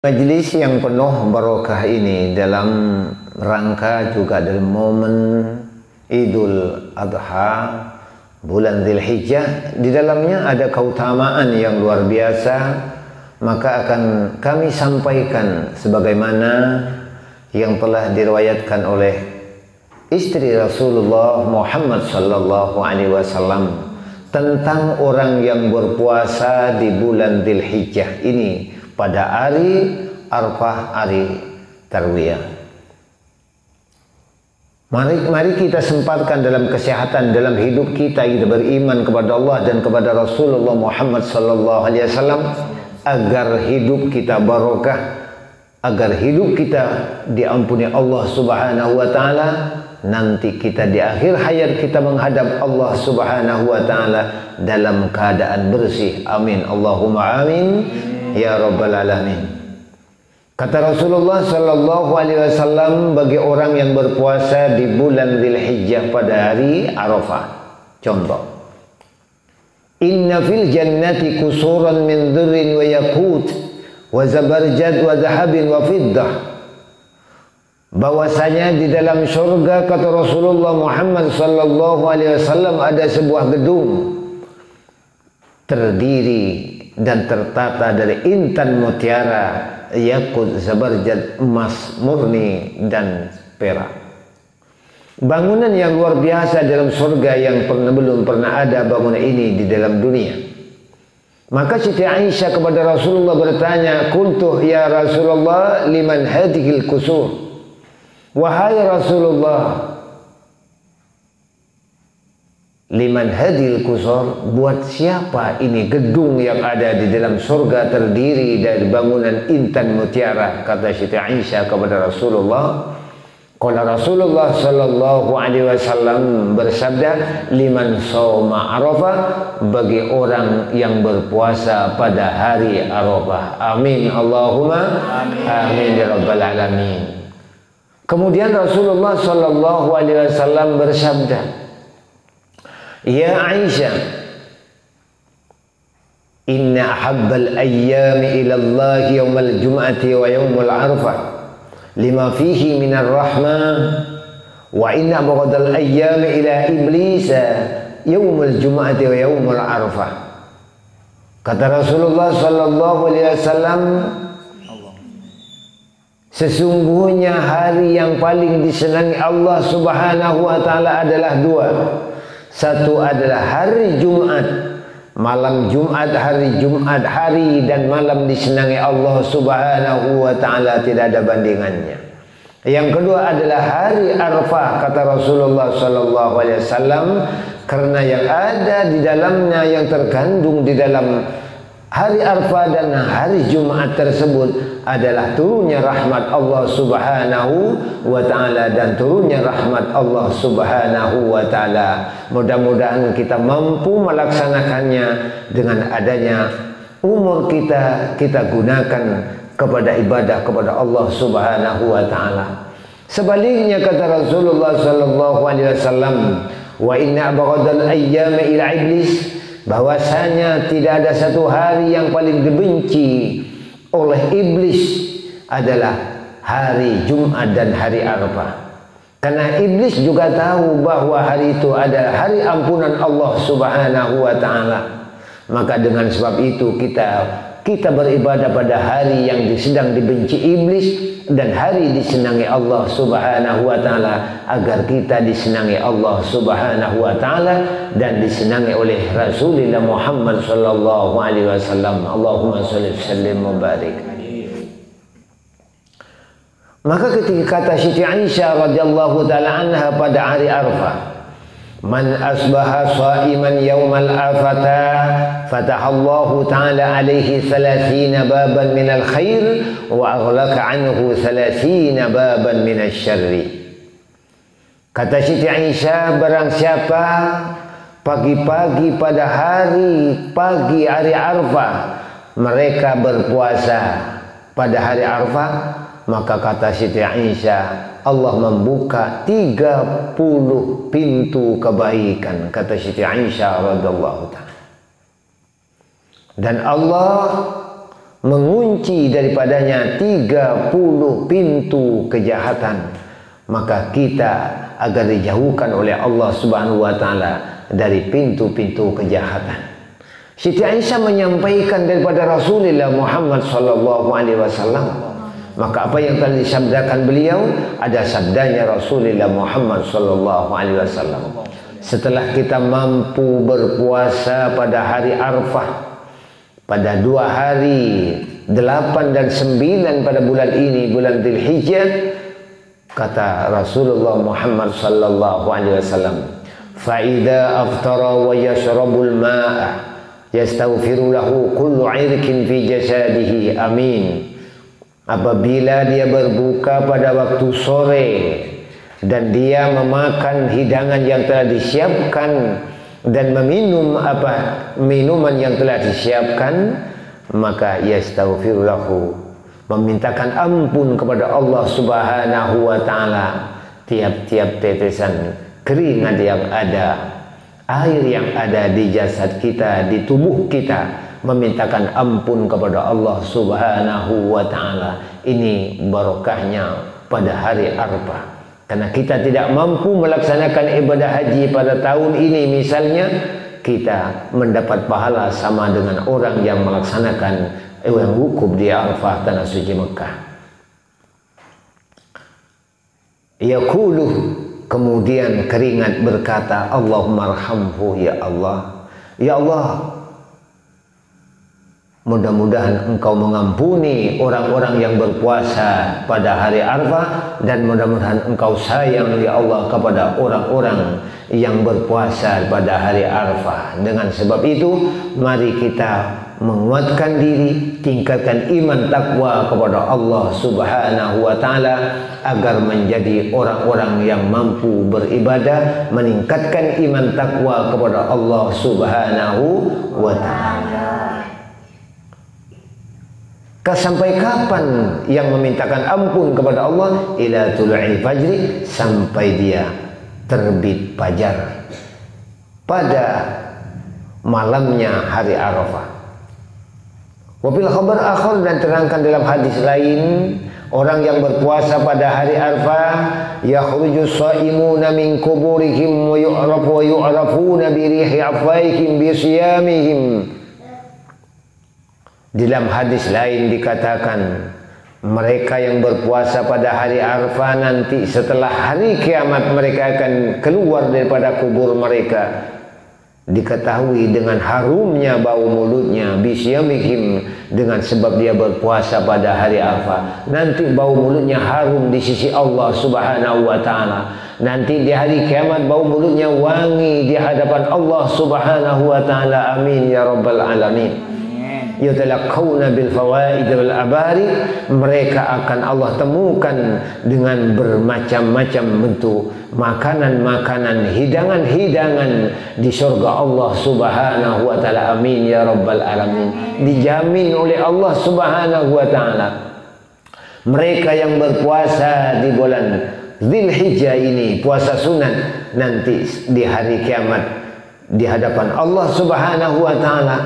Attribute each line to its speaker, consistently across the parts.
Speaker 1: Majelis yang penuh barokah ini dalam rangka juga dalam momen Idul Adha bulan Dzulhijjah, di dalamnya ada keutamaan yang luar biasa, maka akan kami sampaikan sebagaimana yang telah diriwayatkan oleh istri Rasulullah Muhammad sallallahu alaihi wasallam tentang orang yang berpuasa di bulan Dzulhijjah ini pada hari Arafah, hari Tarwiyah. Mari kita sempatkan dalam kesehatan dalam hidup kita beriman kepada Allah dan kepada Rasulullah Muhammad sallallahu alaihi wasallam agar hidup kita barokah, agar hidup kita diampuni Allah Subhanahu wa taala, nanti kita di akhir hayat kita menghadap Allah Subhanahu wa taala dalam keadaan bersih. Amin Allahumma amin ya rabbal alamin. Kata Rasulullah sallallahu alaihi wasallam bagi orang yang berpuasa di bulan Dzulhijjah pada hari Arafah. Contoh. Inna fil jannati kusuran min dhurrin wa yakut wa zabarjad wa zahabin wa fiddah. Bahwasanya di dalam surga, kata Rasulullah Muhammad sallallahu alaihi wasallam, ada sebuah gedung terdiri dan tertata dari intan mutiara, yakut, zabarjad, emas murni dan perak. Bangunan yang luar biasa dalam surga yang belum pernah ada bangunan ini di dalam dunia. Maka Siti Aisyah kepada Rasulullah bertanya, "Qultu ya Rasulullah, liman hadhil kusur?" Wahai Rasulullah, liman hadhil kusur, buat siapa ini gedung yang ada di dalam surga terdiri dari bangunan intan mutiara? Kata Siti Aisyah kepada Rasulullah. Qala Rasulullah sallallahu alaihi wasallam bersabda, liman shauma Arafah, bagi orang yang berpuasa pada hari Arafah. Amin Allahumma amin ya rabbal alamin. Kemudian Rasulullah sallallahu alaihi wasallam bersabda, ya Aisyah, inna ahabbal ayyami ila Allah yawmal jum'ati wa yawmul arafah lima fihi minar rahmah wa inna abghadal ayyami ila iblis yawmul jum'ati wa yawmul arafah. Kata Rasulullah sallallahu alaihi wasallam, sesungguhnya hari yang paling disenangi Allah Subhanahu wa taala adalah dua. Satu adalah hari Jumat, malam Jumat, hari Jumat, hari dan malam disenangi Allah Subhanahu wa taala, tidak ada bandingannya. Yang kedua adalah hari Arafah, kata Rasulullah sallallahu alaihi wasallam, karena yang ada di dalamnya, yang terkandung di dalam hari Arafah dan hari Jumat tersebut adalah turunnya rahmat Allah Subhanahu wa ta'ala dan turunnya rahmat Allah Subhanahu wa ta'ala. Mudah-mudahan kita mampu melaksanakannya dengan adanya umur kita gunakan kepada ibadah kepada Allah Subhanahu wa ta'ala. Sebaliknya kata Rasulullah sallallahu alaihi wasallam, wa inna abghadal ayyami ila iblis, bahwasanya tidak ada satu hari yang paling dibenci oleh iblis adalah hari Jumat dan hari Arafah. Karena iblis juga tahu bahwa hari itu adalah hari ampunan Allah Subhanahu wa taala. Maka dengan sebab itu kita beribadah pada hari yang sedang dibenci iblis dan hari disenangi Allah Subhanahu wa taala, agar kita disenangi Allah Subhanahu wa taala dan disenangi oleh Rasulullah Muhammad sallallahu alaihi wasallam. Allahumma shalli sallim wa barik. Maka ketika kata Siti Aisyah radhiyallahu taala anha pada hari Arafah, man asbaha shaiman yaumal afata fatahallahu ta'ala alaihi 30 baban minal khair wa aghlaqa anhu 30 baban minasy syarri. Kata Siti Aisyah, barang siapa pagi-pagi pada pagi hari Arafah mereka berpuasa pada hari Arafah, maka kata Siti Aisyah, Allah membuka 30 pintu kebaikan, kata Siti Aisyah radhiyallahu ta'ala. Dan Allah mengunci daripadanya 30 pintu kejahatan, maka kita agar dijauhkan oleh Allah Subhanahu wa taala dari pintu-pintu kejahatan. Siti Aisyah menyampaikan daripada Rasulullah Muhammad sallallahu alaihi wasallam, maka apa yang telah disabdakan beliau ada sabdanya Rasulullah Muhammad sallallahu alaihi wasallam. Setelah kita mampu berpuasa pada hari Arafah, pada 2 hari 8 dan 9 pada bulan ini, bulan Dzulhijjah, kata Rasulullah Muhammad sallallahu alaihi wasallam, fa idza aftara wa yashrabul ma'a yastaghfiru lahu kullu 'irqin fi jasadihi, amin. Apabila dia berbuka pada waktu sore dan dia memakan hidangan yang telah disiapkan dan meminum minuman yang telah disiapkan, maka yastaghfiru lahu, memintakan ampun kepada Allah Subhanahu wa taala tiap-tiap tetesan keringat yang ada, air yang ada di jasad kita, di tubuh kita, memintakan ampun kepada Allah Subhanahu wa taala. Ini barokahnya pada hari Arafah. Karena kita tidak mampu melaksanakan ibadah haji pada tahun ini misalnya, kita mendapat pahala sama dengan orang yang melaksanakan yang wukuf di Arafah, tanah suci Mekah. Yaqulu, kemudian keringat berkata, Allahumma arhamhu, ya Allah, ya Allah, mudah-mudahan Engkau mengampuni orang-orang yang berpuasa pada hari Arafah, dan mudah-mudahan Engkau sayang ya Allah kepada orang-orang yang berpuasa pada hari Arafah. Dengan sebab itu, mari kita menguatkan diri, tingkatkan iman takwa kepada Allah Subhanahu wa taala agar menjadi orang-orang yang mampu beribadah, meningkatkan iman takwa kepada Allah Subhanahu wa taala. Sampai kapan yang memintakan ampun kepada Allah? Ila tulu'il fajri, sampai dia terbit fajar pada malamnya hari Arafah. Wabil khabar akhar, dan terangkan dalam hadis lain, orang yang berpuasa pada hari Arafah, yakhruju shaimuna min kuburihim wa yu'rafuna bi rihi afaihim bi siyamihim. Dalam hadis lain dikatakan, mereka yang berpuasa pada hari Arafah nanti setelah hari kiamat mereka akan keluar daripada kubur mereka, diketahui dengan harumnya bau mulutnya, bisyamihim, dengan sebab dia berpuasa pada hari Arafah. Nanti bau mulutnya harum di sisi Allah Subhanahu wa taala. Nanti di hari kiamat bau mulutnya wangi di hadapan Allah Subhanahu wa taala. Amin ya rabbal alamin. Yutalaqqawna bil fawaid wal abari, mereka akan Allah temukan dengan bermacam-macam bentuk makanan-makanan, hidangan-hidangan di surga Allah Subhanahu wa taala. Amin ya rabbal alamin. Dijamin oleh Allah Subhanahu wa taala, mereka yang berpuasa di bulan Dzulhijjah ini, puasa sunat, nanti di hari kiamat di hadapan Allah Subhanahu wa taala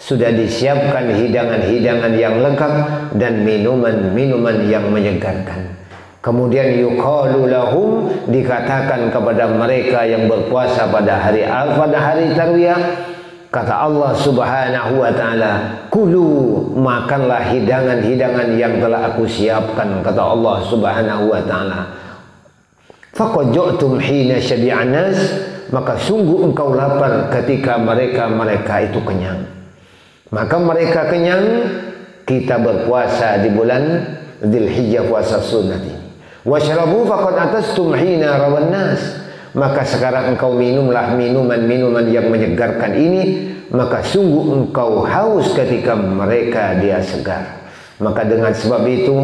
Speaker 1: sudah disiapkan hidangan-hidangan yang lengkap dan minuman-minuman yang menyegarkan. Kemudian yuqalu lahum, dikatakan kepada mereka yang berpuasa pada hari Arafah dan hari Tarwiyah, kata Allah Subhanahu wa taala, kulu, makanlah hidangan-hidangan yang telah aku siapkan, kata Allah Subhanahu wa taala. Faqad ju'tum hina syabi'an nas, maka sungguh engkau lapar ketika mereka itu kenyang. Maka mereka kenyang, kita berpuasa di bulan Dzulhijjah, puasa sunat ini. Washrabu faqad atastum hina rawan nas, maka sekarang engkau minumlah minuman-minuman yang menyegarkan ini, maka sungguh engkau haus ketika mereka dia segar. Maka dengan sebab itu,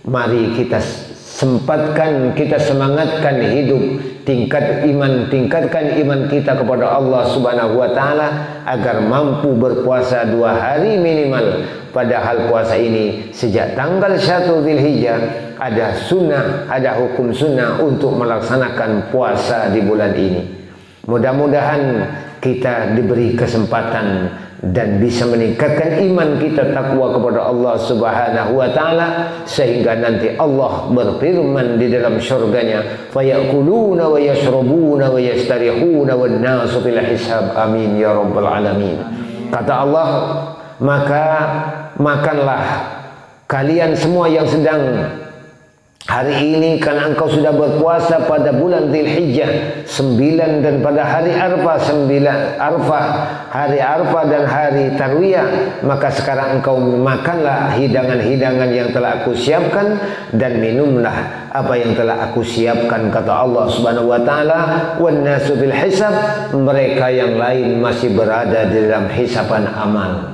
Speaker 1: mari kita sempatkan, kita semangatkan hidup, tingkatkan iman kita kepada Allah Subhanahu wa taala agar mampu berpuasa 2 hari minimal. Padahal puasa ini sejak tanggal 1 Dzulhijjah ada sunnah, ada hukum sunnah untuk melaksanakan puasa di bulan ini. Mudah-mudahan kita diberi kesempatan dan bisa meningkatkan iman kita, takwa kepada Allah Subhanahu wa taala, sehingga nanti Allah berfirman di dalam syurganya, fayakuluna wa yashrabuna wa yastarihuna wan nasu fil hisab, amin ya rabbal alamin. Kata Allah, maka makanlah kalian semua yang sedang hari ini, karena engkau sudah berpuasa pada bulan Dzulhijjah 9, dan pada hari Arafah 9, hari Arafah dan hari Tarwiyah, maka sekarang engkau makanlah hidangan-hidangan yang telah aku siapkan dan minumlah apa yang telah aku siapkan, kata Allah Subhanahu wa taala. Wan nasu bil hisab, mereka yang lain masih berada di dalam hisaban amal.